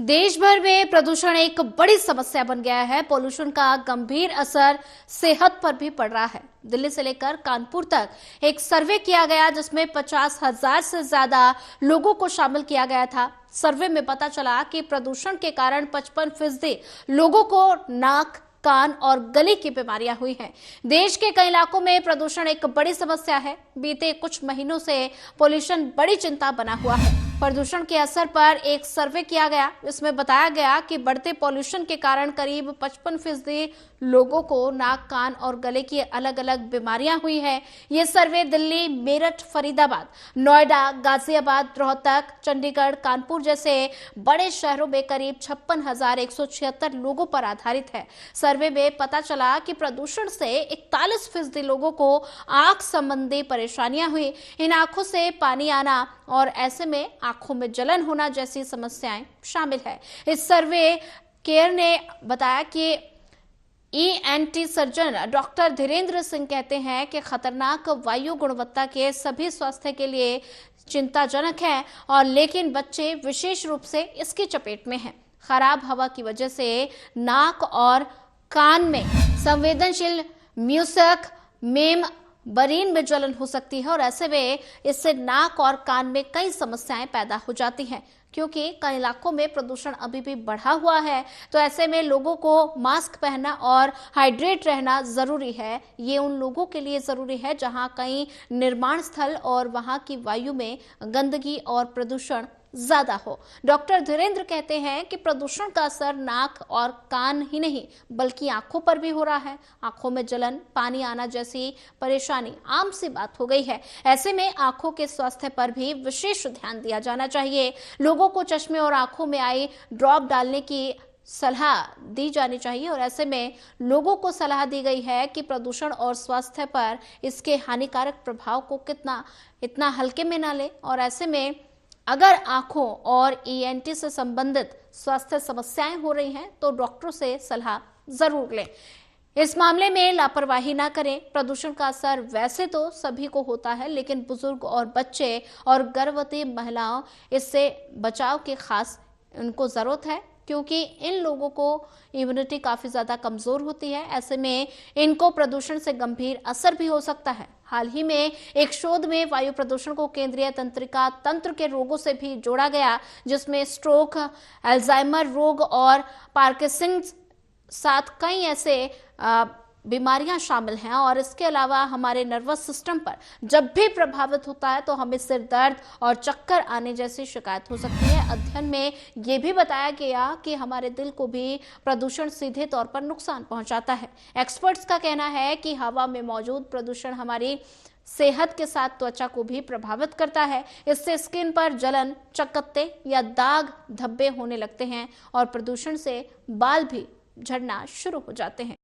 देश भर में प्रदूषण एक बड़ी समस्या बन गया है। पोल्यूशन का गंभीर असर सेहत पर भी पड़ रहा है। दिल्ली से लेकर कानपुर तक एक सर्वे किया गया जिसमें 50,000 से ज्यादा लोगों को शामिल किया गया था। सर्वे में पता चला कि प्रदूषण के कारण 55% लोगों को नाक, कान और गले की बीमारियां हुई हैं। देश के कई इलाकों में प्रदूषण एक बड़ी समस्या है। बीते कुछ महीनों से पोल्यूशन बड़ी चिंता बना हुआ है। प्रदूषण के असर पर एक सर्वे किया गया। इसमें बताया गया कि बढ़ते पोल्यूशन के कारण करीब 55% लोगों को नाक, कान और गले की अलग अलग बीमारियां हुई हैं। ये सर्वे दिल्ली, मेरठ, फरीदाबाद, नोएडा, गाजियाबाद, रोहतक, चंडीगढ़, कानपुर जैसे बड़े शहरों में करीब 56,176 लोगों पर आधारित है। सर्वे में पता चला कि प्रदूषण से 41% लोगों को आंख संबंधी परेशानियां हुई। इन आंखों से पानी आना और ऐसे में आंखों में जलन होना जैसी समस्याएं शामिल है। इस सर्वे केयर ने बताया कि ENT surgeon doctor Dhirendra Singh कहते हैं कि खतरनाक वायु गुणवत्ता के सभी स्वास्थ्य के लिए चिंताजनक है और लेकिन बच्चे विशेष रूप से इसकी चपेट में हैं। खराब हवा की वजह से नाक और कान में संवेदनशील म्यूसक मेम्ब्रेन में जलन हो सकती है और ऐसे में इससे नाक और कान में कई समस्याएं पैदा हो जाती हैं। क्योंकि कई इलाकों में प्रदूषण अभी भी बढ़ा हुआ है, तो ऐसे में लोगों को मास्क पहनना और हाइड्रेट रहना जरूरी है। ये उन लोगों के लिए जरूरी है जहां कई निर्माण स्थल और वहां की वायु में गंदगी और प्रदूषण ज्यादा हो। डॉक्टर धीरेन्द्र कहते हैं कि प्रदूषण का असर नाक और कान ही नहीं बल्कि आंखों पर भी हो रहा है। आंखों में जलन, पानी आना जैसी परेशानी आम सी बात हो गई है। ऐसे में आंखों के स्वास्थ्य पर भी विशेष ध्यान दिया जाना चाहिए। लोगों को चश्मे और आंखों में आई ड्रॉप डालने की सलाह दी जानी चाहिए और ऐसे में लोगों को सलाह दी गई है कि प्रदूषण और स्वास्थ्य पर इसके हानिकारक प्रभाव को इतना हल्के में ना ले और ऐसे में अगर आंखों और ENT से संबंधित स्वास्थ्य समस्याएं हो रही हैं तो डॉक्टरों से सलाह जरूर लें। इस मामले में लापरवाही ना करें। प्रदूषण का असर वैसे तो सभी को होता है, लेकिन बुजुर्ग और बच्चे और गर्भवती महिलाओं इससे बचाव की खास उनको जरूरत है, क्योंकि इन लोगों को इम्यूनिटी काफी ज्यादा कमजोर होती है। ऐसे में इनको प्रदूषण से गंभीर असर भी हो सकता है। हाल ही में एक शोध में वायु प्रदूषण को केंद्रीय तंत्रिका तंत्र के रोगों से भी जोड़ा गया, जिसमें स्ट्रोक, अल्जाइमर रोग और पार्किंसंस साथ कई ऐसे बीमारियां शामिल हैं। और इसके अलावा हमारे नर्वस सिस्टम पर जब भी प्रभावित होता है तो हमें सिर दर्द और चक्कर आने जैसी शिकायत हो सकती है। अध्ययन में यह भी बताया गया कि हमारे दिल को भी प्रदूषण सीधे तौर पर नुकसान पहुंचाता है। एक्सपर्ट्स का कहना है कि हवा में मौजूद प्रदूषण हमारी सेहत के साथ त्वचा को भी प्रभावित करता है। इससे स्किन पर जलन, चकत्ते या दाग धब्बे होने लगते हैं और प्रदूषण से बाल भी झड़ना शुरू हो जाते हैं।